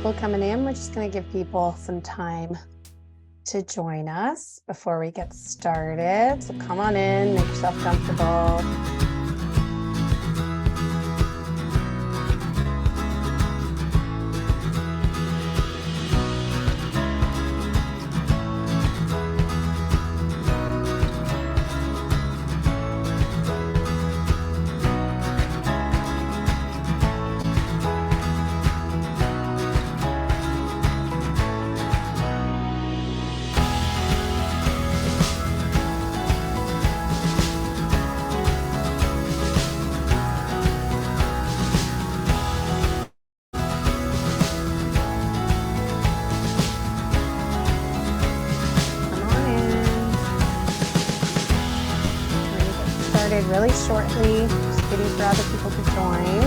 people coming in. We're just going to give people some time to join us before we get started. So come on in, make yourself comfortable. Really shortly, just waiting for other people to join.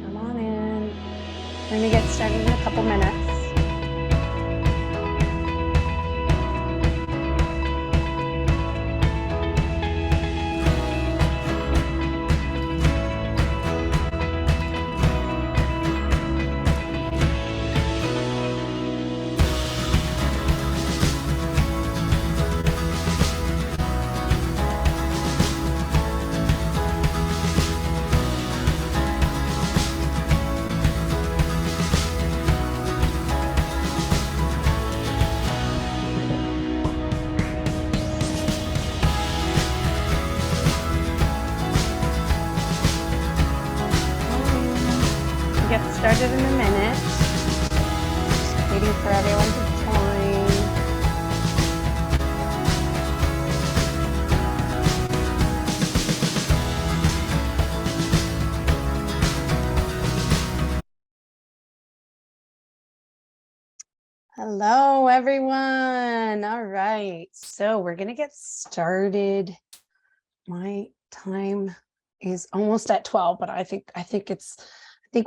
Come on in. We're going to get started in a couple minutes. Started in a minute. Just waiting for everyone to join. Hello, everyone. All right, so we're gonna get started. My time is almost at 12, but I think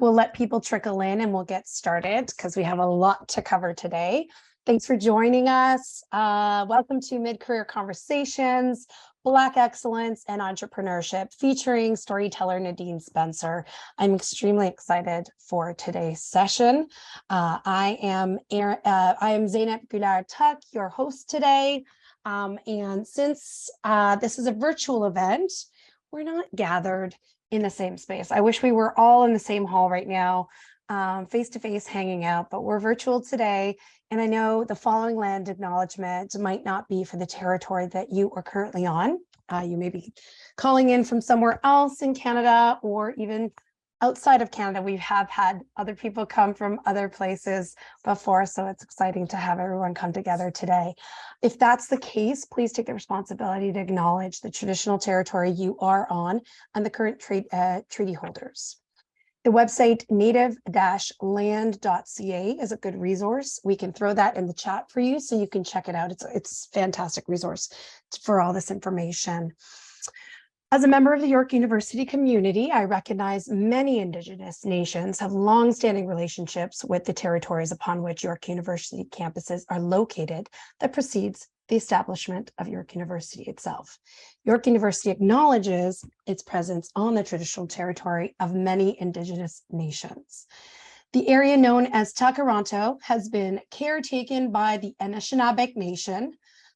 we'll let people trickle in and we'll get started because we have a lot to cover today. Thanks for joining us. Welcome to Mid-Career Conversations, Black Excellence and Entrepreneurship, featuring storyteller Nadine Spencer. I'm extremely excited for today's session. I am Zeynep Güler-Tuck, your host today. And since this is a virtual event, we're not gathered in the same space. I wish we were all in the same hall right now, face-to-face hanging out, but we're virtual today. And I know the following land acknowledgement might not be for the territory that you are currently on. You may be calling in from somewhere else in Canada or even outside of Canada. We have had other people come from other places before, so it's exciting to have everyone come together today. If that's the case, please take the responsibility to acknowledge the traditional territory you are on and the current treaty holders. The website native-land.ca is a good resource. We can throw that in the chat for you so you can check it out. It's a fantastic resource for all this information. As a member of the York University community, I recognize many Indigenous nations have long-standing relationships with the territories upon which York University campuses are located that precedes the establishment of York University itself. York University acknowledges its presence on the traditional territory of many Indigenous nations. The area known as Takaranto has been caretaken by the Anishinaabe Nation,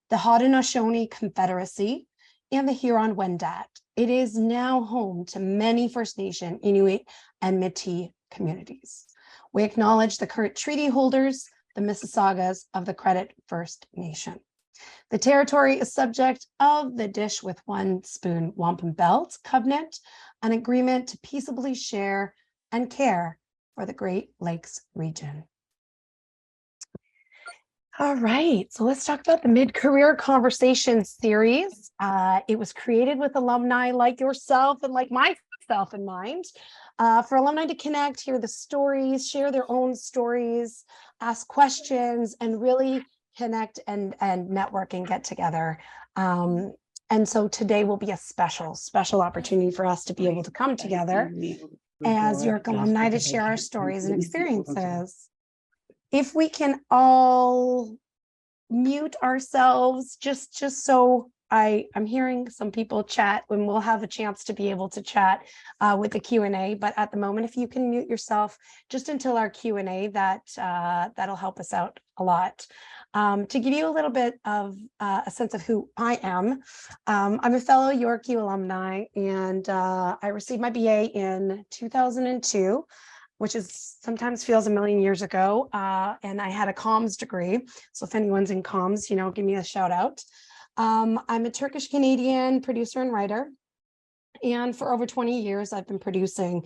the Haudenosaunee Confederacy, and the Huron-Wendat. It is now home to many First Nation, Inuit, and Métis communities. We acknowledge the current treaty holders, the Mississaugas of the Credit First Nation. The territory is subject of the Dish with One Spoon Wampum Belt Covenant, an agreement to peaceably share and care for the Great Lakes region. All right, so let's talk about the Mid-Career Conversations series. It was created with alumni like yourself and like myself in mind, for alumni to connect, hear the stories, share their own stories, ask questions, and really connect and network and get together. And so today will be a special opportunity for us to be able to come together as York alumni to share our stories and experiences. if we can all mute ourselves, just so I'm hearing some people chat, when we'll have a chance to be able to chat with the Q&A. But at the moment, if you can mute yourself just until our Q&A, that'll help us out a lot. To give you a little bit of a sense of who I am, I'm a fellow York U alumni, and I received my BA in 2002, which is sometimes feels a million years ago. And I had a comms degree. So if anyone's in comms, give me a shout out. I'm a Turkish Canadian producer and writer. And for over 20 years, I've been producing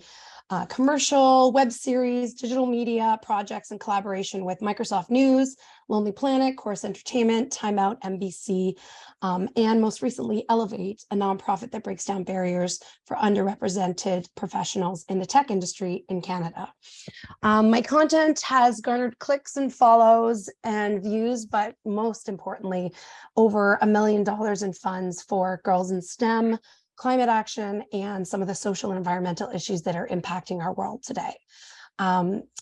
commercial, web series, digital media projects in collaboration with Microsoft News, Lonely Planet, Chorus Entertainment, Time Out, NBC, and most recently Elevate, a nonprofit that breaks down barriers for underrepresented professionals in the tech industry in Canada. My content has garnered clicks and follows and views, but most importantly, over $1 million in funds for girls in STEM, climate action, and some of the social and environmental issues that are impacting our world today.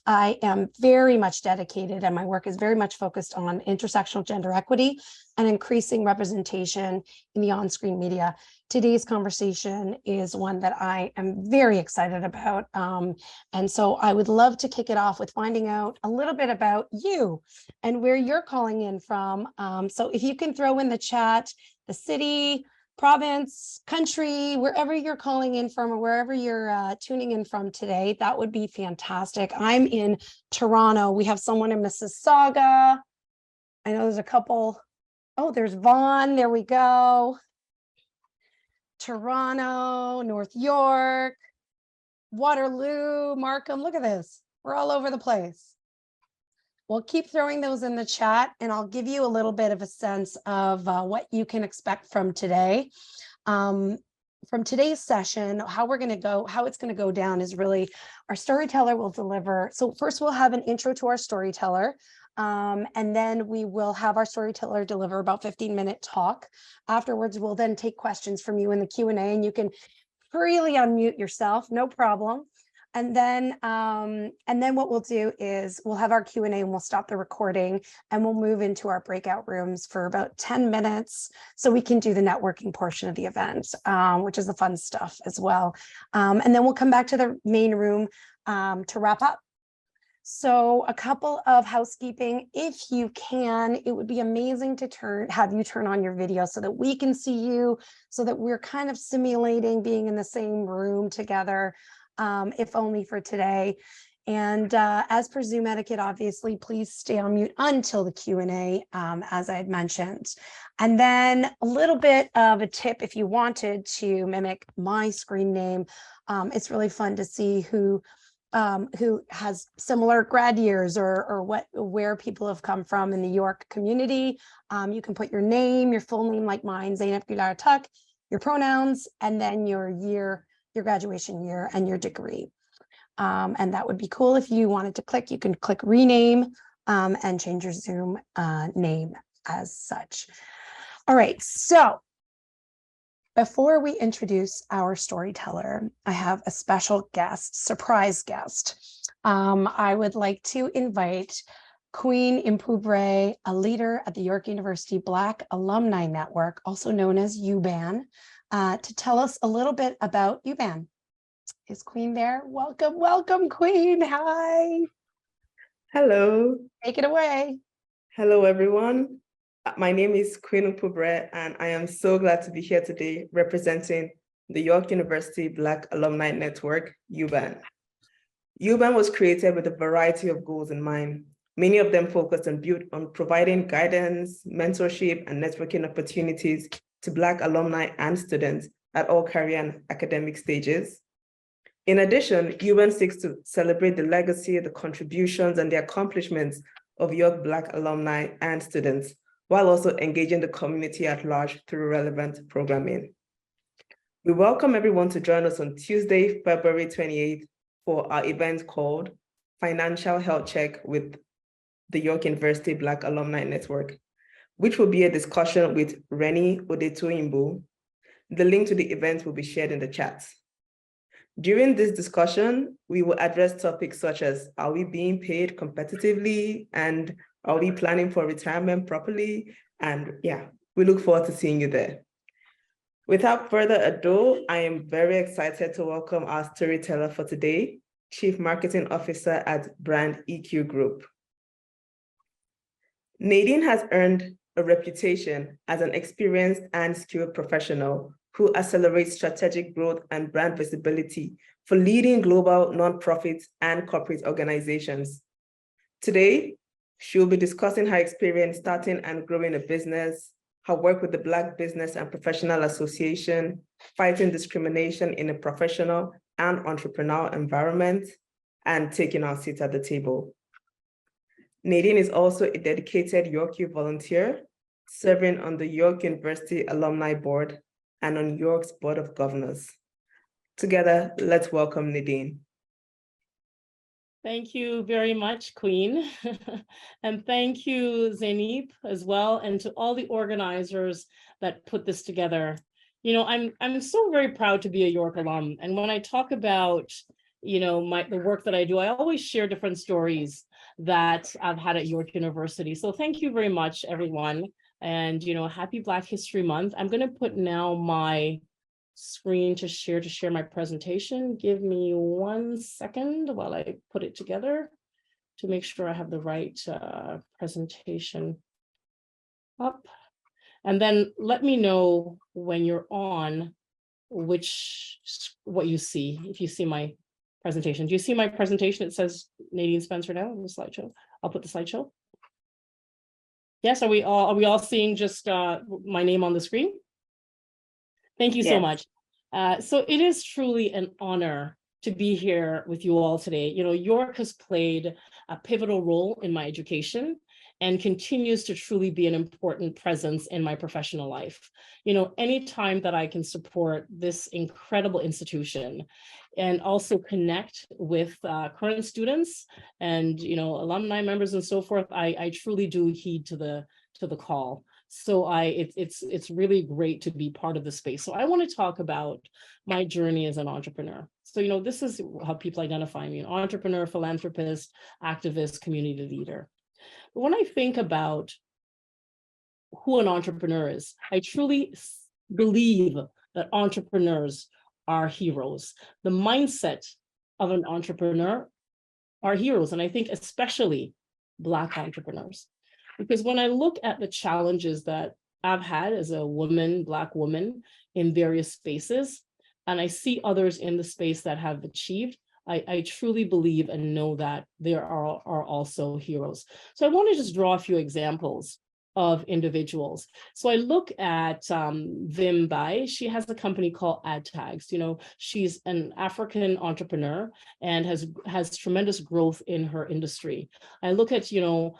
I am very much dedicated, and my work is very much focused on intersectional gender equity and increasing representation in the on-screen media. Today's conversation is one that I am very excited about. And so I would love to kick it off with finding out a little bit about you and where you're calling in from. So if you can throw in the chat, the city, province, country, wherever you're calling in from or wherever you're tuning in from today, that would be fantastic. I'm in Toronto. We have someone in Mississauga. I know there's a couple. Oh, there's Vaughan. There we go. Toronto, North York, Waterloo, Markham. Look at this. We're all over the place. Well, keep throwing those in the chat, and I'll give you a little bit of a sense of what you can expect from today. From today's session, how it's going to go down is really our storyteller will deliver. So first we'll have an intro to our storyteller. And then we will have our storyteller deliver about 15-minute talk. Afterwards, we'll then take questions from you in the Q&A, and you can freely unmute yourself, no problem. And then what we'll do is we'll have our Q&A, and we'll stop the recording, and we'll move into our breakout rooms for about 10 minutes so we can do the networking portion of the event, which is the fun stuff as well. And then we'll come back to the main room to wrap up. So a couple of housekeeping, if you can, it would be amazing to have you turn on your video so that we can see you, so that we're kind of simulating being in the same room together, if only for today. And as per Zoom etiquette, obviously, please stay on mute until the Q&A, as I had mentioned. And then a little bit of a tip, if you wanted to mimic my screen name, it's really fun to see who has similar grad years or where people have come from in the York community. You can put your name, your full name like mine, Zainab Gular Tuck, your pronouns, and then your year, your graduation year, and your degree. And that would be cool. If you wanted to click, you can click rename and change your Zoom name as such. All right, so before we introduce our storyteller, I have a special guest, surprise guest. I would like to invite Queen Impubre, a leader at the York University Black Alumni Network, also known as UBAN, to tell us a little bit about UBAN. Is Queen there? Welcome, welcome, Queen. Hi. Hello. Take it away. Hello, everyone. My name is Queen Impubre, and I am so glad to be here today representing the York University Black Alumni Network, UBAN. UBAN was created with a variety of goals in mind. Many of them focused on providing guidance, mentorship, and networking opportunities to Black alumni and students at all career and academic stages. In addition, UBAN seeks to celebrate the legacy, the contributions, and the accomplishments of York Black alumni and students, while also engaging the community at large through relevant programming. We welcome everyone to join us on Tuesday, February 28th for our event called Financial Health Check with the York University Black Alumni Network, which will be a discussion with Rennie Odetoyimbo. The link to the event will be shared in the chat. During this discussion, we will address topics such as, are we being paid competitively? And are we planning for retirement properly? And yeah, we look forward to seeing you there. Without further ado, I am very excited to welcome our storyteller for today, Chief Marketing Officer at BrandEQ Group. Nadine has earned a reputation as an experienced and skilled professional who accelerates strategic growth and brand visibility for leading global nonprofits and corporate organizations. Today, she'll be discussing her experience starting and growing a business, her work with the Black Business and Professional Association, fighting discrimination in a professional and entrepreneurial environment, and taking our seat at the table. Nadine is also a dedicated York U volunteer, serving on the York University Alumni Board and on York's Board of Governors. Together, let's welcome Nadine. Thank you very much, Queen. And thank you, Zainib, as well, and to all the organizers that put this together. You know, I'm so very proud to be a York alum. And when I talk about, you know, the work that I do, I always share different stories that I've had at York University. So thank you very much, everyone. And, you know, happy Black History Month. I'm going to put now my screen to share my presentation. Give me 1 second while I put it together to make sure I have the right presentation up. And then let me know when you're on what you see, if you see my presentation. Do you see my presentation? It says Nadine Spencer now in the slideshow. I'll put the slideshow. Yes, are we all seeing just my name on the screen? Thank you so much. So it is truly an honor to be here with you all today. You know, York has played a pivotal role in my education and continues to truly be an important presence in my professional life. You know, anytime that I can support this incredible institution and also connect with current students and, you know, alumni members and so forth, I truly do heed to the call. So it's really great to be part of the space. So I want to talk about my journey as an entrepreneur. So, you know, this is how people identify me: an entrepreneur, philanthropist, activist, community leader. But when I think about who an entrepreneur is, I truly believe that entrepreneurs are heroes. The mindset of an entrepreneur are heroes. And I think especially Black entrepreneurs. Because when I look at the challenges that I've had as a woman, Black woman in various spaces, and I see others in the space that have achieved, I truly believe and know that there are also heroes. So I want to just draw a few examples of individuals. So I look at Vim Bai. She has a company called AdTags. You know, she's an African entrepreneur and has tremendous growth in her industry. I look at, you know,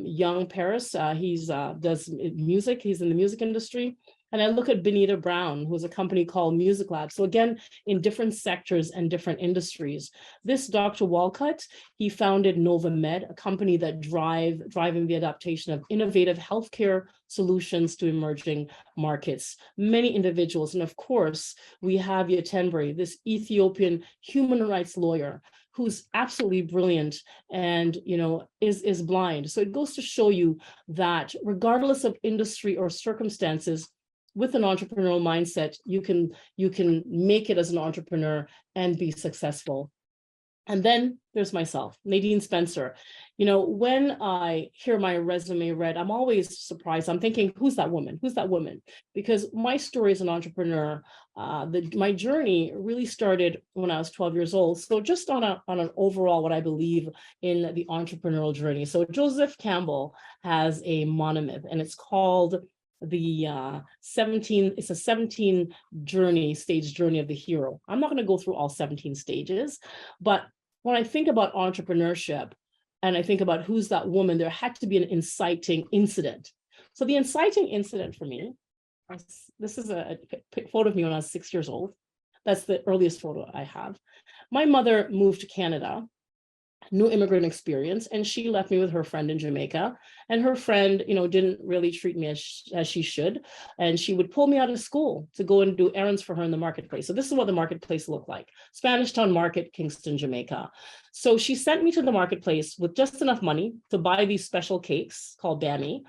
Young Paris. He's does music. He's in the music industry. And I look at Benita Brown, who has a company called Music Lab. So again, in different sectors and different industries. This Dr. Walcott, he founded NovaMed, a company that driving the adaptation of innovative healthcare solutions to emerging markets. Many individuals, and of course, we have Yatenbre, this Ethiopian human rights lawyer, who's absolutely brilliant and, you know, is blind. So it goes to show you that regardless of industry or circumstances, with an entrepreneurial mindset, you can make it as an entrepreneur and be successful. And then there's myself, Nadine Spencer. You know, when I hear my resume read, I'm always surprised. I'm thinking, who's that woman? Who's that woman? Because my story as an entrepreneur, my journey really started when I was 12 years old. So just on an overall, what I believe in the entrepreneurial journey. So Joseph Campbell has a monument, and it's called the 17 stage journey of the hero. I'm not going to go through all 17 stages, but when I think about entrepreneurship and I think about who's that woman, there had to be an inciting incident. So the inciting incident for me, this is a photo of me when I was 6 years old. That's the earliest photo I have. My mother moved to Canada new immigrant experience, and she left me with her friend in Jamaica. And her friend, didn't really treat me as she should. And she would pull me out of school to go and do errands for her in the marketplace. So this is what the marketplace looked like. Spanish Town Market, Kingston, Jamaica. So she sent me to the marketplace with just enough money to buy these special cakes called Bammy,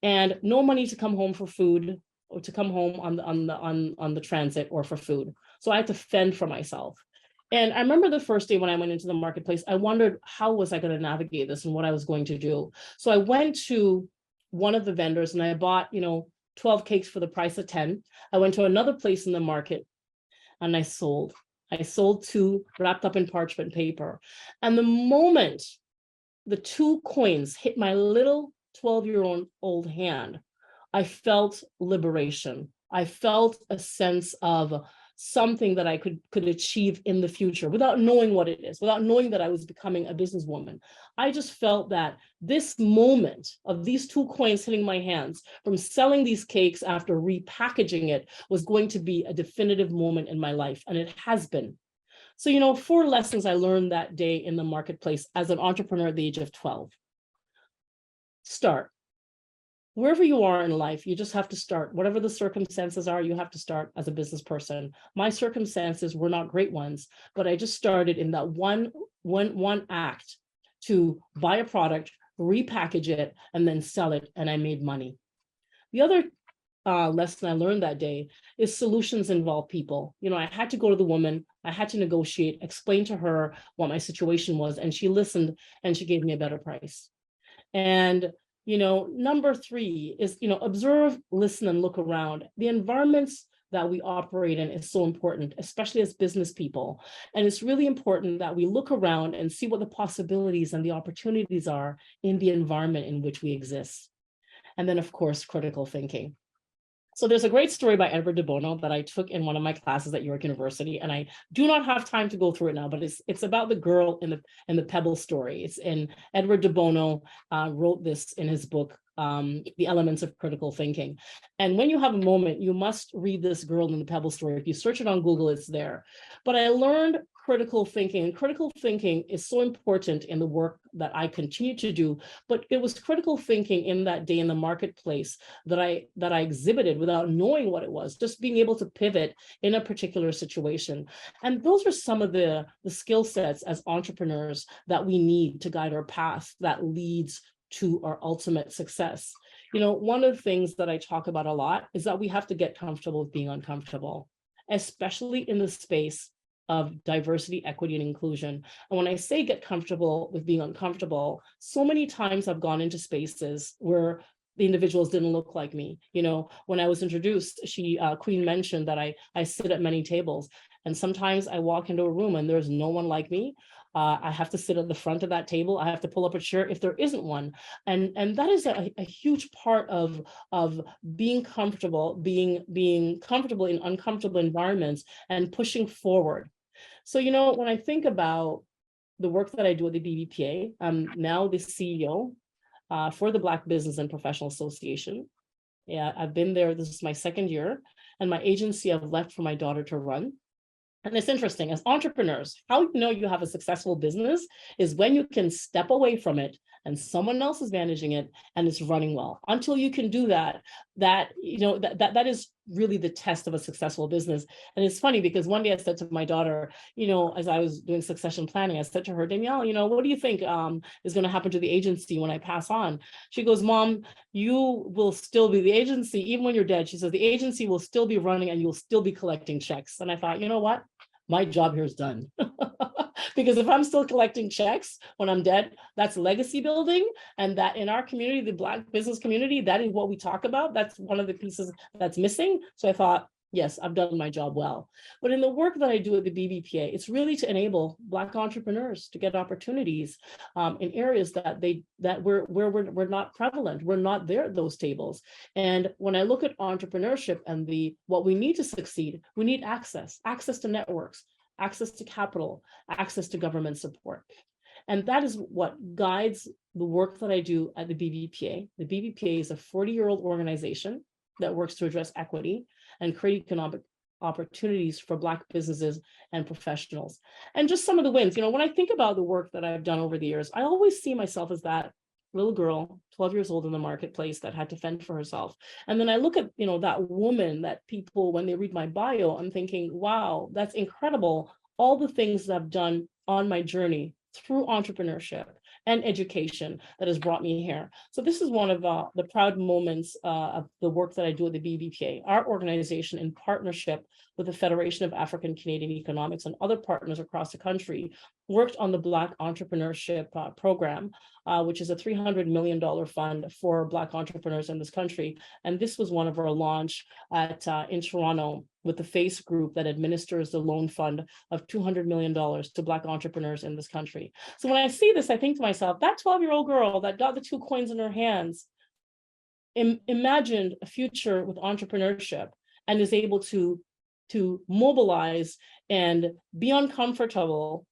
and no money to come home for food or to come home on the transit or for food. So I had to fend for myself. And I remember the first day when I went into the marketplace, I wondered how was I going to navigate this and what I was going to do. So I went to one of the vendors and I bought, 12 cakes for the price of 10. I went to another place in the market and I sold. I sold 2 wrapped up in parchment paper. And the moment the 2 coins hit my little 12-year-old hand, I felt liberation. I felt a sense of something that I could achieve in the future without knowing what it is, without knowing that I was becoming a businesswoman. I just felt that this moment of these 2 coins hitting my hands from selling these cakes after repackaging it was going to be a definitive moment in my life, and it has been. So, 4 lessons I learned that day in the marketplace as an entrepreneur at the age of 12. Start. Wherever you are in life, you just have to start. Whatever the circumstances are, you have to start as a business person. My circumstances were not great ones, but I just started in that one act to buy a product, repackage it, and then sell it, and I made money. The other lesson I learned that day is solutions involve people. I had to go to the woman, I had to negotiate, explain to her what my situation was, and she listened and she gave me a better price. And number 3 is, observe, listen, and look around. The environments that we operate in is so important, especially as business people. And it's really important that we look around and see what the possibilities and the opportunities are in the environment in which we exist. And then, of course, critical thinking. So there's a great story by Edward de Bono that I took in one of my classes at York University, and I do not have time to go through it now, but it's about the girl in the pebble story. It's in Edward de Bono wrote this in his book, The Elements of Critical Thinking. And when you have a moment, you must read this girl in the pebble story. If you search it on Google, it's there. But I learned critical thinking, and critical thinking is so important in the work that I continue to do. But it was critical thinking in that day in the marketplace that I exhibited without knowing what it was, just being able to pivot in a particular situation. And those are some of the skill sets as entrepreneurs that we need to guide our path that leads to our ultimate success. One of the things that I talk about a lot is that we have to get comfortable with being uncomfortable, especially in the space of diversity, equity, and inclusion. And when I say get comfortable with being uncomfortable, so many times I've gone into spaces where the individuals didn't look like me. When I was introduced, Queen mentioned that I sit at many tables, and sometimes I walk into a room and there's no one like me. I have to sit at the front of that table. I have to pull up a chair if there isn't one. And that is a huge part of being comfortable, being comfortable in uncomfortable environments and pushing forward. So, when I think about the work that I do at the BBPA, I'm now the CEO for the Black Business and Professional Association. Yeah, I've been there. This is my 2nd year, and my agency I've left for my daughter to run. And it's interesting, as entrepreneurs, how you know you have a successful business is when you can step away from it and someone else is managing it and it's running well. Until you can do that is really the test of a successful business. And it's funny because one day I said to my daughter, as I was doing succession planning, I said to her, Danielle, what do you think is going to happen to the agency when I pass on? She goes, Mom, you will still be the agency, even when you're dead. She says, the agency will still be running and you'll still be collecting checks. And I thought, you know what? My job here is done. Because if I'm still collecting checks when I'm dead, that's legacy building. And that in our community, the Black business community, that is what we talk about. That's one of the pieces that's missing. So I thought, yes, I've done my job well. But in the work that I do at the BBPA, it's really to enable Black entrepreneurs to get opportunities in areas that we're not prevalent. We're not there at those tables. And when I look at entrepreneurship and what we need to succeed, we need access to networks, access to capital, access to government support. And that is what guides the work that I do at the BBPA. The BBPA is a 40-year-old organization that works to address equity and create economic opportunities for Black businesses and professionals. And just some of the wins, when I think about the work that I've done over the years, I always see myself as that little girl, 12 years old in the marketplace that had to fend for herself. And then I look at, that woman that people, when they read my bio, I'm thinking, wow, that's incredible. All the things that I've done on my journey through entrepreneurship and education that has brought me here. So this is one of the proud moments of the work that I do at the BBPA, our organization in partnership with the Federation of African Canadian Economics and other partners across the country, worked on the Black Entrepreneurship Program, which is a $300 million fund for Black entrepreneurs in this country. And this was one of our launch in Toronto with the FACE group that administers the loan fund of $200 million to Black entrepreneurs in this country. So when I see this, I think to myself, that 12-year-old girl that got the 2 coins in her hands imagined a future with entrepreneurship and is able to mobilize and being uncomfortable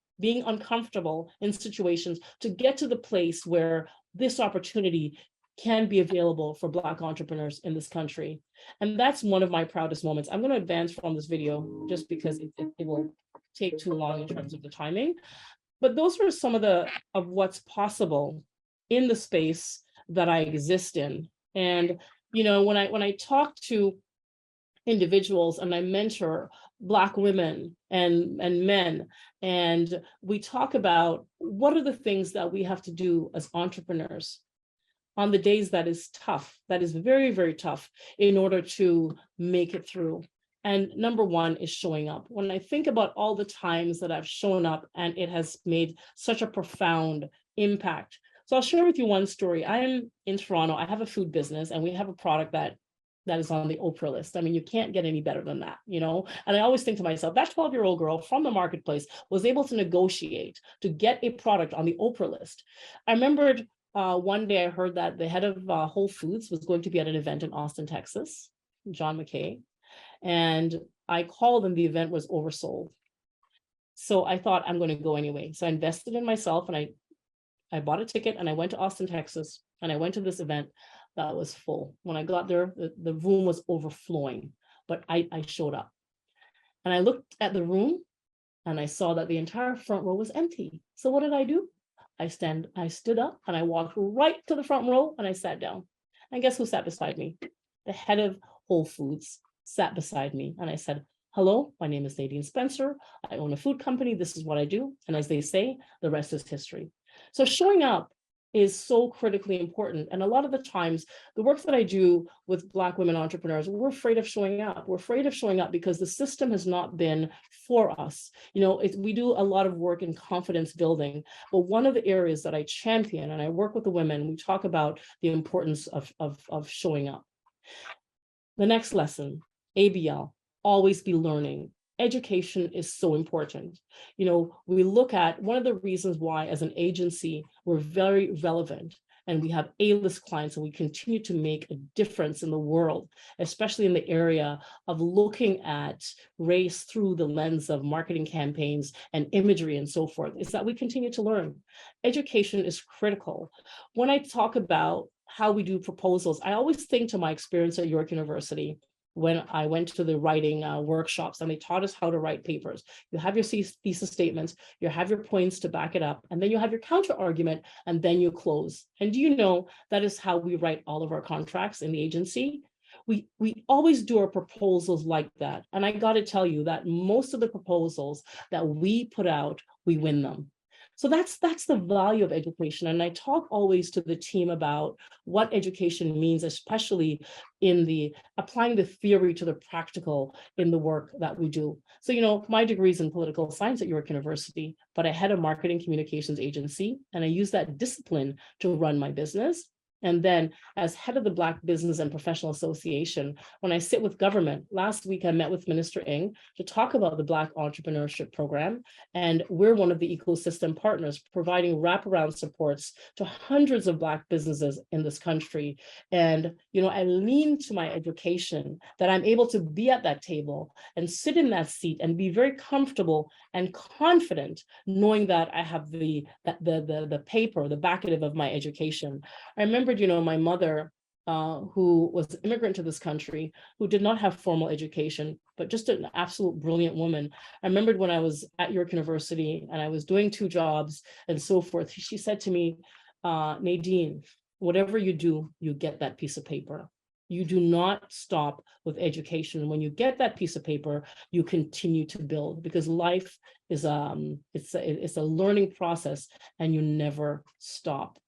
in situations to get to the place where this opportunity can be available for Black entrepreneurs in this country. And that's one of my proudest moments. I'm going to advance from this video just because it will take too long in terms of the timing. But those were some of what's possible in the space that I exist in. And, when I talk to individuals and I mentor Black women and men, and we talk about what are the things that we have to do as entrepreneurs on the days that is tough, that is very, very tough in order to make it through. And number one is showing up. When I think about all the times that I've shown up and it has made such a profound impact. So I'll share with you one story. I am in Toronto. I have a food business and we have a product that is on the Oprah list. I mean, you can't get any better than that, And I always think to myself, that 12-year-old girl from the marketplace was able to negotiate to get a product on the Oprah list. I remembered one day I heard that the head of Whole Foods was going to be at an event in Austin, Texas, John McKay. And I called and the event was oversold. So I thought I'm going to go anyway. So I invested in myself and I bought a ticket and I went to Austin, Texas, and I went to this event that was full. When I got there, the room was overflowing, but I showed up. And I looked at the room and I saw that the entire front row was empty. So what did I do? I stood up and I walked right to the front row and I sat down. And guess who sat beside me? The head of Whole Foods sat beside me. And I said, hello, my name is Nadine Spencer. I own a food company. This is what I do. And as they say, the rest is history. So showing up is so critically important. And a lot of the times, the work that I do with Black women entrepreneurs, we're afraid of showing up. We're afraid of showing up because the system has not been for us. We do a lot of work in confidence building, but one of the areas that I champion, and I work with the women, we talk about the importance of showing up. The next lesson, ABL, always be learning. Education is so important. We look at one of the reasons why as an agency, we're very relevant and we have A-list clients and we continue to make a difference in the world, especially in the area of looking at race through the lens of marketing campaigns and imagery and so forth, is that we continue to learn. Education is critical. When I talk about how we do proposals, I always think to my experience at York University, when I went to the writing workshops and they taught us how to write papers. You have your thesis statements, you have your points to back it up, and then you have your counter argument, and then you close. And do you know that is how we write all of our contracts in the agency? We always do our proposals like that. And I got to tell you that most of the proposals that we put out, we win them. So that's the value of education. And I talk always to the team about what education means, especially in the applying the theory to the practical in the work that we do. So, my degree is in political science at York University, but I had a marketing communications agency, and I use that discipline to run my business. And then as head of the Black Business and Professional Association, when I sit with government, last week I met with Minister Ng to talk about the Black Entrepreneurship Program. And we're one of the ecosystem partners providing wraparound supports to hundreds of Black businesses in this country. And, I lean to my education that I'm able to be at that table and sit in that seat and be very comfortable and confident knowing that I have the paper, the backative of my education. I remembered, my mother who was an immigrant to this country, who did not have formal education, but just an absolute brilliant woman. I remembered when I was at York University and I was doing 2 jobs and so forth. She said to me, Nadine, whatever you do, you get that piece of paper. You do not stop with education. When you get that piece of paper, you continue to build, because life is it's a learning process and you never stop.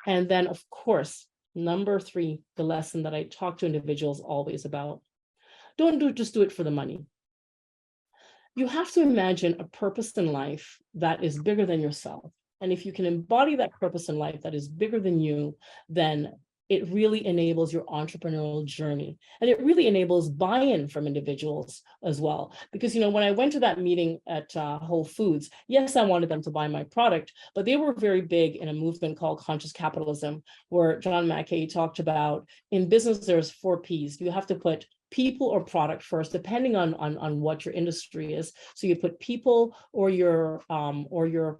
And then, of course, number 3, the lesson that I talk to individuals always about: don't just do it for the money. You have to imagine a purpose in life that is bigger than yourself. And if you can embody that purpose in life that is bigger than you, then it really enables your entrepreneurial journey. And it really enables buy-in from individuals as well. Because, when I went to that meeting at Whole Foods, yes, I wanted them to buy my product, but they were very big in a movement called conscious capitalism, where John Mackey talked about, in business, there's 4 Ps. You have to put people or product first, depending on what your industry is. So you put people or your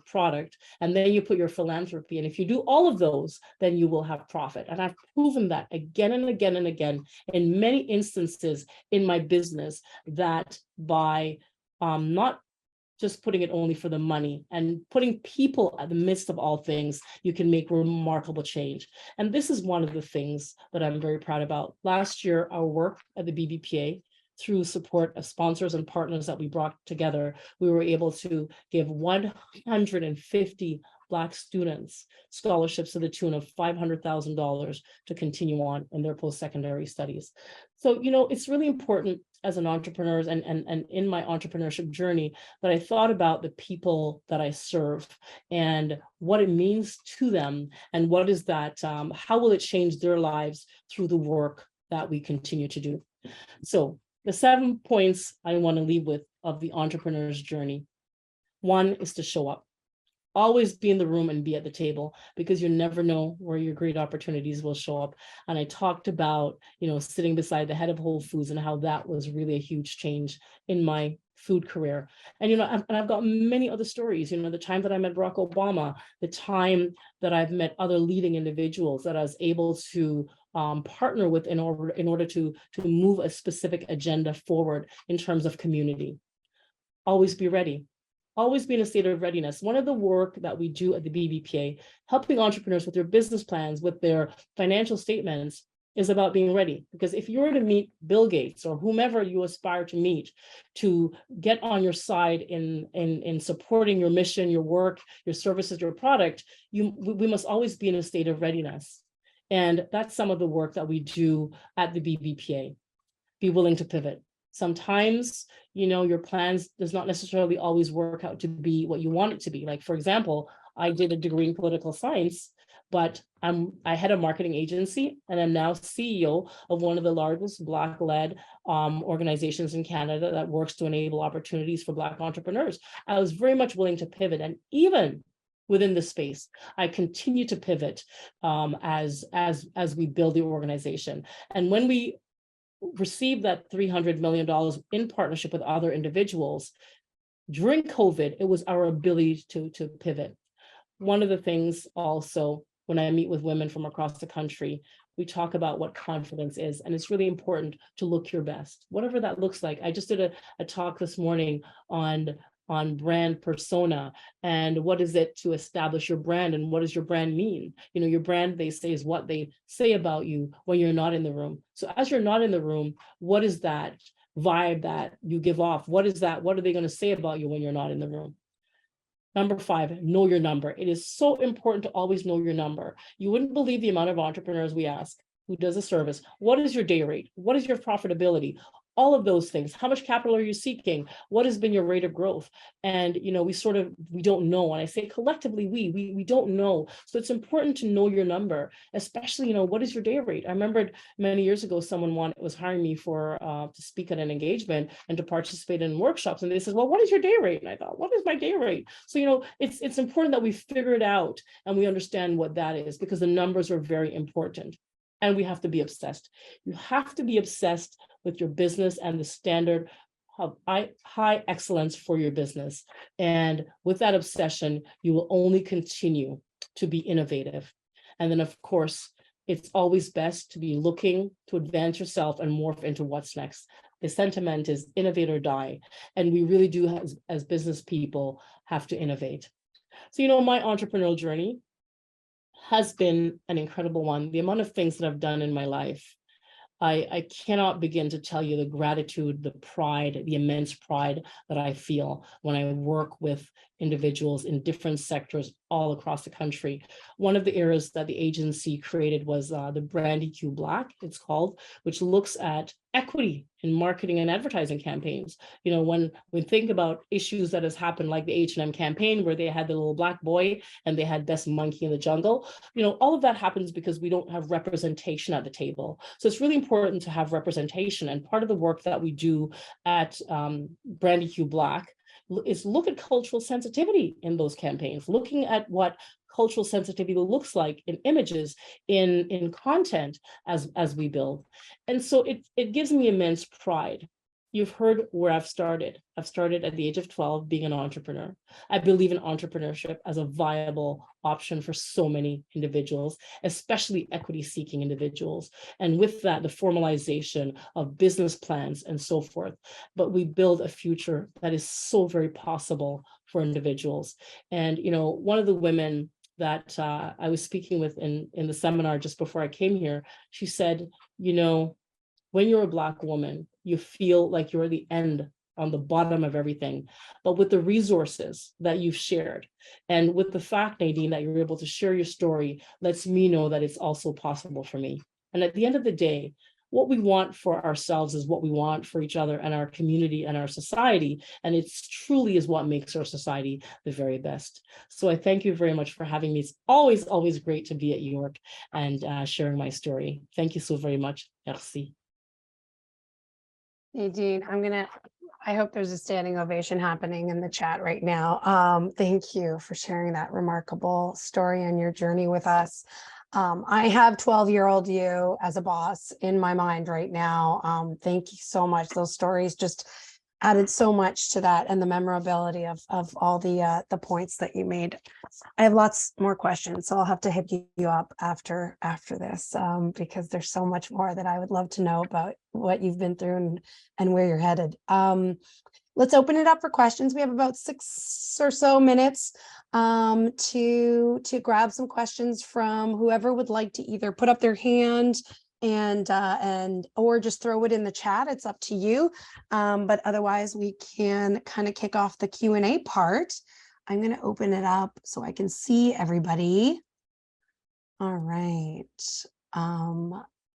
product, and then you put your philanthropy. And if you do all of those, then you will have profit. And I've proven that again and again and again in many instances in my business, that by not just putting it only for the money and putting people at the midst of all things, you can make remarkable change. And this is one of the things that I'm very proud about. Last year, our work at the BBPA, through support of sponsors and partners that we brought together, we were able to give 150 Black students scholarships to the tune of $500,000 to continue on in their post-secondary studies. So, it's really important as an entrepreneur and in my entrepreneurship journey that I thought about the people that I serve and what it means to them, and what is that, how will it change their lives through the work that we continue to do. So the 7 points I want to leave with of the entrepreneur's journey. 1 is to show up. Always be in the room and be at the table, because you never know where your great opportunities will show up. And I talked about, sitting beside the head of Whole Foods and how that was really a huge change in my food career. And, I've got many other stories, the time that I met Barack Obama, the time that I've met other leading individuals that I was able to partner with in order to move a specific agenda forward in terms of community. Always be ready. Always be in a state of readiness. One of the work that we do at the BBPA, helping entrepreneurs with their business plans, with their financial statements, is about being ready. Because if you were to meet Bill Gates or whomever you aspire to meet, to get on your side in supporting your mission, your work, your services, your product, we must always be in a state of readiness. And that's some of the work that we do at the BBPA. Be willing to pivot. Sometimes, your plans does not necessarily always work out to be what you want it to be. Like, for example, I did a degree in political science, but I had a marketing agency, and I'm now CEO of one of the largest Black-led organizations in Canada that works to enable opportunities for Black entrepreneurs. I was very much willing to pivot, and even within the space, I continue to pivot as we build the organization. And when we received that $300 million in partnership with other individuals during COVID, it was our ability to pivot. One of the things also, when I meet with women from across the country, we talk about what confidence is, and it's really important to look your best, whatever that looks like. I just did a talk this morning on brand persona, and what is it to establish your brand, and what does your brand mean? Your brand, they say, is what they say about you when you're not in the room. So as you're not in the room, what is that vibe that you give off? What is that? What are they going to say about you when you're not in the room? Number 5, know your number. It is so important to always know your number. You wouldn't believe the amount of entrepreneurs we ask who does a service. What is your day rate? What is your profitability? All of those things. How much capital are you seeking? What has been your rate of growth? And, we don't know. And I say collectively, we don't know. So it's important to know your number, especially, what is your day rate? I remembered many years ago, someone was hiring me to speak at an engagement and to participate in workshops. And they said, well, what is your day rate? And I thought, what is my day rate? So, it's important that we figure it out and we understand what that is, because the numbers are very important. And we have to be obsessed. You have to be obsessed with your business and the standard of high excellence for your business. And with that obsession, you will only continue to be innovative. And then, of course, it's always best to be looking to advance yourself and morph into what's next. The sentiment is innovate or die. And we really do, as business people, have to innovate. So, my entrepreneurial journey has been an incredible one. The amount of things that I've done in my life, I cannot begin to tell you the gratitude, the pride, the immense pride that I feel when I work with individuals in different sectors all across the country. One of the areas that the agency created was the BrandEQ Black, it's called, which looks at equity in marketing and advertising campaigns. When we think about issues that has happened, like the H&M campaign, where they had the little black boy and they had best monkey in the jungle, all of that happens because we don't have representation at the table. So it's really important to have representation. And part of the work that we do at BrandEQ Black is look at cultural sensitivity in those campaigns, looking at what cultural sensitivity looks like in images, in content as we build. And so it gives me immense pride. You've heard where I've started. I've started at the age of 12 being an entrepreneur. I believe in entrepreneurship as a viable option for so many individuals, especially equity-seeking individuals. And with that, the formalization of business plans and so forth. But we build a future that is so very possible for individuals. And, one of the women that I was speaking with in the seminar just before I came here, she said, when you're a Black woman, you feel like you're the end on the bottom of everything. But with the resources that you've shared, and with the fact, Nadine, that you're able to share your story, lets me know that it's also possible for me. And at the end of the day, what we want for ourselves is what we want for each other and our community and our society. And it's truly is what makes our society the very best. So I thank you very much for having me. It's always, always great to be at York and sharing my story. Thank you so very much. Merci. Nadine, I hope there's a standing ovation happening in the chat right now. Thank you for sharing that remarkable story and your journey with us. I have 12-year-old you as a boss in my mind right now. Thank you so much. Those stories just added so much to that, and the memorability of all the points that you made. I have lots more questions, so I'll have to hit you up after this because there's so much more that I would love to know about what you've been through and where you're headed. Let's open it up for questions. We have about 6 or so minutes to grab some questions from whoever would like to either put up their hand and or just throw it in the chat. It's up to you. But otherwise, we can kind of kick off the Q&A part. I'm going to open it up so I can see everybody. All right.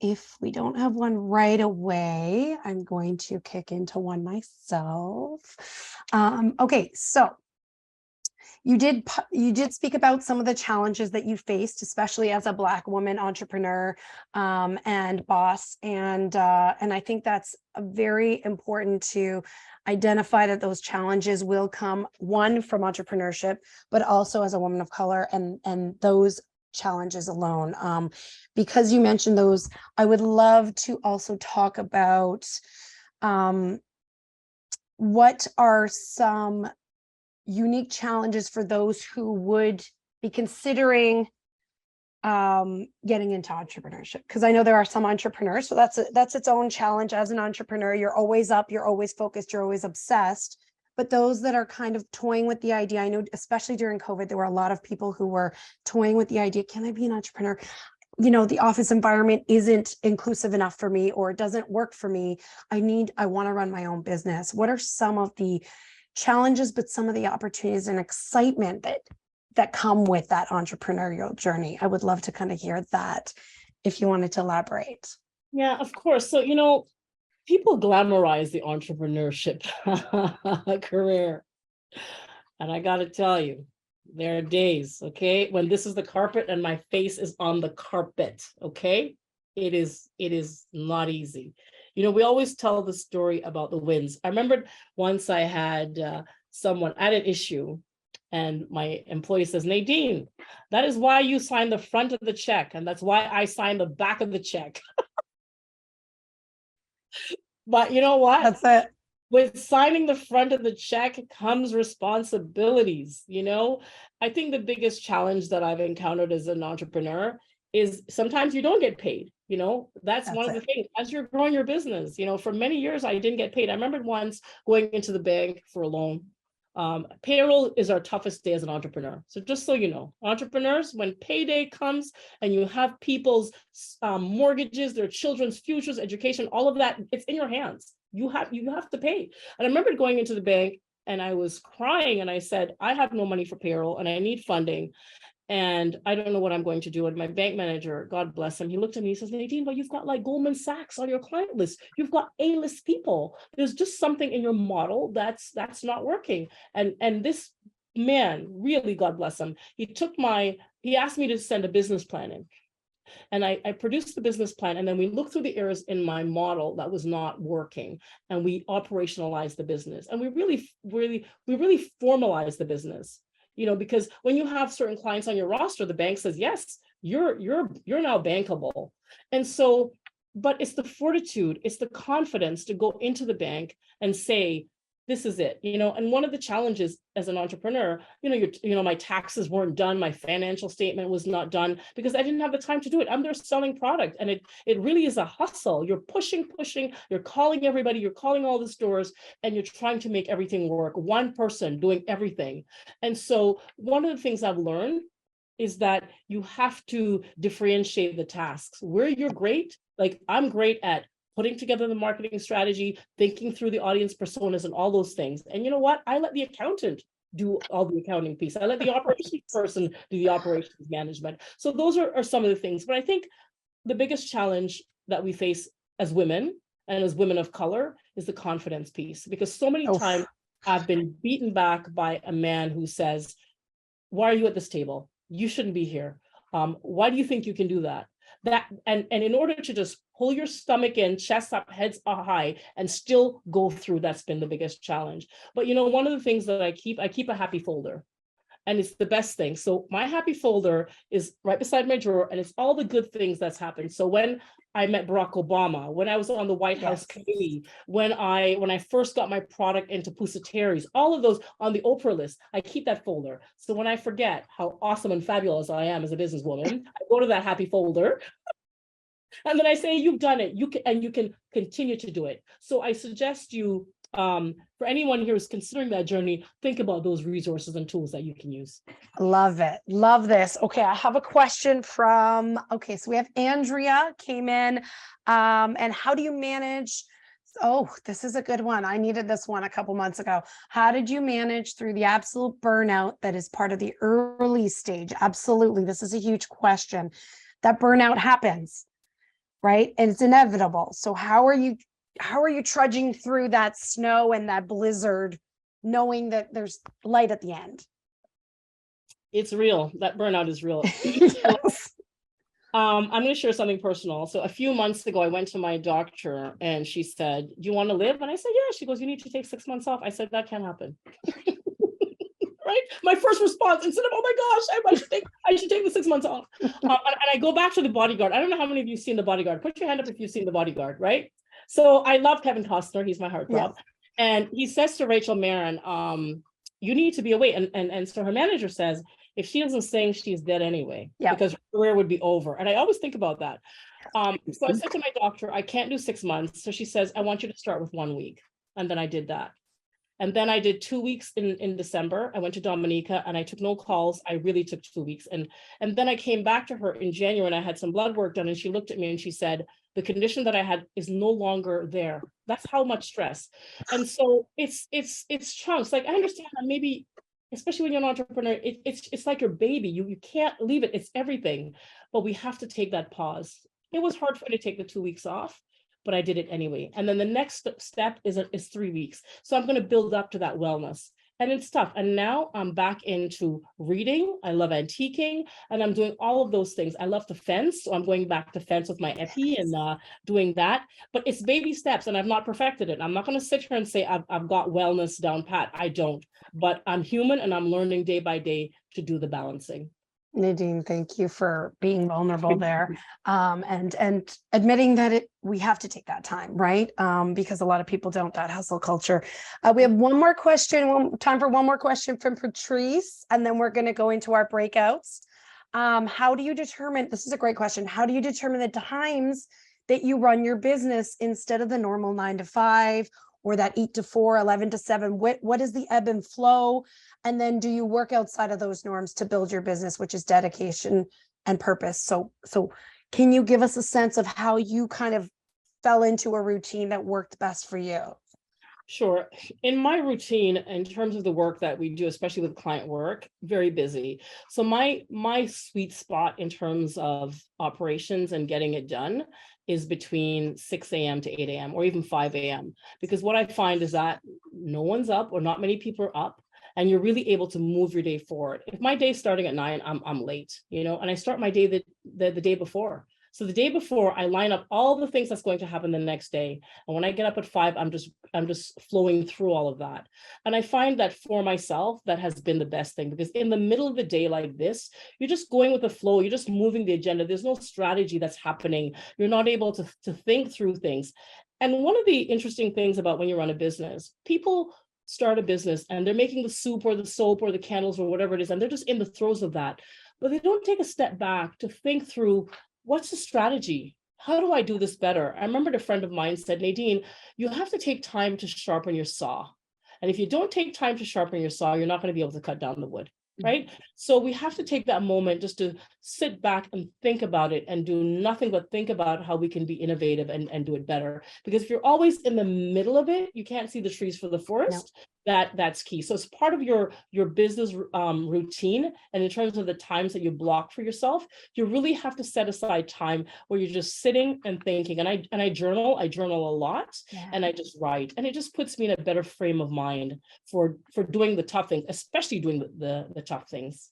If we don't have one right away, I'm going to kick into one myself. Okay, so you did speak about some of the challenges that you faced, especially as a Black woman entrepreneur and boss, and I think that's very important to identify that those challenges will come, one, from entrepreneurship, but also as a woman of color, and those challenges alone. Because you mentioned those, I would love to also talk about what are some unique challenges for those who would be considering getting into entrepreneurship, because I know there are some entrepreneurs, so that's its own challenge. As an entrepreneur, you're always up, you're always focused, you're always obsessed. But those that are kind of toying with the idea, I know especially during COVID, there were a lot of people who were toying with the idea, can I be an entrepreneur? The office environment isn't inclusive enough for me, or it doesn't work for me. I want to run my own business. What are some of the challenges, but some of the opportunities and excitement that come with that entrepreneurial journey? I would love to kind of hear that if you wanted to elaborate. Yeah, of course. So, people glamorize the entrepreneurship career. And I got to tell you, there are days, okay, when this is the carpet and my face is on the carpet, okay? It is not easy. We always tell the story about the wins. I remember once I had someone at an issue, and my employee says, Nadine, that is why you signed the front of the check, and that's why I signed the back of the check. But you know what? That's it. With signing the front of the check comes responsibilities. I think the biggest challenge that I've encountered as an entrepreneur is sometimes you don't get paid. You know, that's one of the it. things as you're growing your business. You know, for many years, I didn't get paid. I remember once going into the bank for a loan. Payroll is our toughest day as an entrepreneur. So just so you know, entrepreneurs, when payday comes and you have people's mortgages, their children's futures, education, all of that, it's in your hands. You have to pay. And I remember going into the bank and I was crying and I said, I have no money for payroll and I need funding. And I don't know what I'm going to do. And my bank manager, God bless him, he looked at me, he says, Nadine, but you've got like Goldman Sachs on your client list. You've got A-list people. There's just something in your model that's not working. And this man, really, God bless him, he asked me to send a business plan in. And I produced the business plan, and then we looked through the errors in my model that was not working, and we operationalized the business, and we really formalized the business. You know, because when you have certain clients on your roster, the bank says, yes, you're now bankable. And so, but it's the fortitude, it's the confidence to go into the bank and say, this is it, you know. And one of the challenges as an entrepreneur, my taxes weren't done, my financial statement was not done because I didn't have the time to do it. I'm there selling product, and it really is a hustle. You're pushing, you're calling everybody, you're calling all the stores, and you're trying to make everything work. One person doing everything. And so one of the things I've learned is that you have to differentiate the tasks. Where you're great, like I'm great at putting together the marketing strategy, thinking through the audience personas and all those things. And you know what? I let the accountant do all the accounting piece. I let the operations person do the operations management. So those are some of the things. But I think the biggest challenge that we face as women and as women of color is the confidence piece. Because so many times I've been beaten back by a man who says, why are you at this table? You shouldn't be here. Why do you think you can do that? And in order to just pull your stomach in, chest up, heads high, and still go through, that's been the biggest challenge. But you know, one of the things that I keep a happy folder. And it's the best thing. So my happy folder is right beside my drawer, and it's all the good things that's happened. So when I met Barack Obama, when I was on the White House committee, when I first got my product into Pusateri's, all of those on the Oprah list, I keep that folder. So when I forget how awesome and fabulous I am as a businesswoman, I go to that happy folder. And then I say, you've done it. You can continue to do it. So I suggest you, for anyone here who's considering that journey, think about those resources and tools that you can use. Love it. Love this. Okay, I have a question so we have Andrea came in. And how do you manage? Oh, this is a good one. I needed this one a couple months ago. How did you manage through the absolute burnout that is part of the early stage? Absolutely. This is a huge question. That burnout happens, right? And it's inevitable. So how are you trudging through that snow and that blizzard, knowing that there's light at the end? It's real. That burnout is real. Yes. I'm going to share something personal. So a few months ago, I went to my doctor and she said, do you want to live? And I said, yeah. She goes, you need to take 6 months off. I said, that can't happen. Right? My first response, instead of, oh my gosh, I should take the 6 months off. And I go back to The Bodyguard. I don't know how many of you have seen The Bodyguard. Put your hand up if you've seen The Bodyguard, right? So I love Kevin Costner. He's my heartthrob. Yes. And he says to Rachel Marin, you need to be awake. And so her manager says, if she doesn't sing, she's dead anyway, because her career would be over. And I always think about that. So I said to my doctor, I can't do 6 months. So she says, I want you to start with 1 week. And then I did that. And then I did 2 weeks in December. I went to Dominica and I took no calls. I really took 2 weeks. And then I came back to her in January and I had some blood work done. And she looked at me and she said, the condition that I had is no longer there. That's how much stress. And so it's chunks. Like I understand that maybe, especially when you're an entrepreneur, it's like your baby. You can't leave it. It's everything. But we have to take that pause. It was hard for me to take the 2 weeks off, but I did it anyway. And then the next step is 3 weeks. So I'm going to build up to that wellness. And it's tough. And now I'm back into reading. I love antiquing and I'm doing all of those things. I love to fence. So I'm going back to fence with my epi and doing that. But it's baby steps and I've not perfected it. I'm not going to sit here and say I've got wellness down pat. I don't. But I'm human and I'm learning day by day to do the balancing. Nadine, thank you for being vulnerable there, and admitting that we have to take that time, right? Because a lot of people don't, that hustle culture. We have one more question, time for one more question from Patrice, and then we're going to go into our breakouts. How do you determine, this is a great question. How do you determine the times that you run your business instead of the normal 9 to 5 or that 8 to 4, 11 to 7? What is the ebb and flow? And then do you work outside of those norms to build your business, which is dedication and purpose? So can you give us a sense of how you kind of fell into a routine that worked best for you? Sure. In my routine, in terms of the work that we do, especially with client work, very busy. So my sweet spot in terms of operations and getting it done is between 6 a.m. to 8 a.m. or even 5 a.m. Because what I find is that no one's up or not many people are up, and you're really able to move your day forward. If my day's starting at 9, I'm late, and I start my day the day before. So the day before, I line up all the things that's going to happen the next day. And when I get up at 5, I'm just flowing through all of that. And I find that for myself, that has been the best thing, because in the middle of the day like this, you're just going with the flow. You're just moving the agenda. There's no strategy that's happening. You're not able to think through things. And one of the interesting things about when you run a business, people start a business and they're making the soup or the soap or the candles or whatever it is, and they're just in the throes of that. But they don't take a step back to think through, what's the strategy? How do I do this better? I remembered a friend of mine said, Nadine, you have to take time to sharpen your saw. And if you don't take time to sharpen your saw, you're not going to be able to cut down the wood, right? So we have to take that moment just to sit back and think about it and do nothing but think about how we can be innovative and do it better. Because if you're always in the middle of it, you can't see the trees for the forest. No. That's key. So it's part of your business routine. And in terms of the times that you block for yourself, you really have to set aside time where you're just sitting and thinking. And I journal a lot, and I just write, and it just puts me in a better frame of mind for doing the tough things, especially doing the tough things.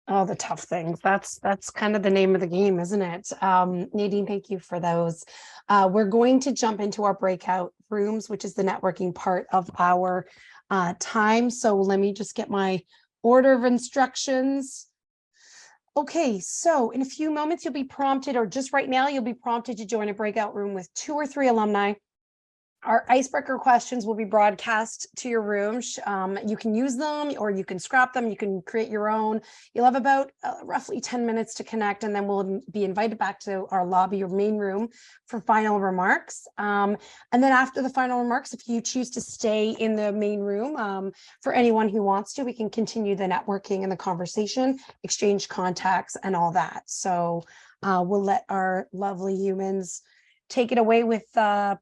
Oh, the tough things. That's kind of the name of the game, isn't it? Nadine, thank you for those. We're going to jump into our breakout rooms, which is the networking part of our time. So let me just get my order of instructions. Okay, so in a few moments, you'll be prompted, or just right now, you'll be prompted to join a breakout room with 2 or 3 alumni. Our icebreaker questions will be broadcast to your room. You can use them or you can scrap them. You can create your own. You'll have about roughly 10 minutes to connect, and then we'll be invited back to our lobby or main room for final remarks. And then after the final remarks, if you choose to stay in the main room, for anyone who wants to, we can continue the networking and the conversation, exchange contacts and all that. So we'll let our lovely humans take it away with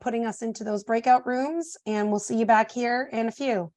putting us into those breakout rooms, and we'll see you back here in a few.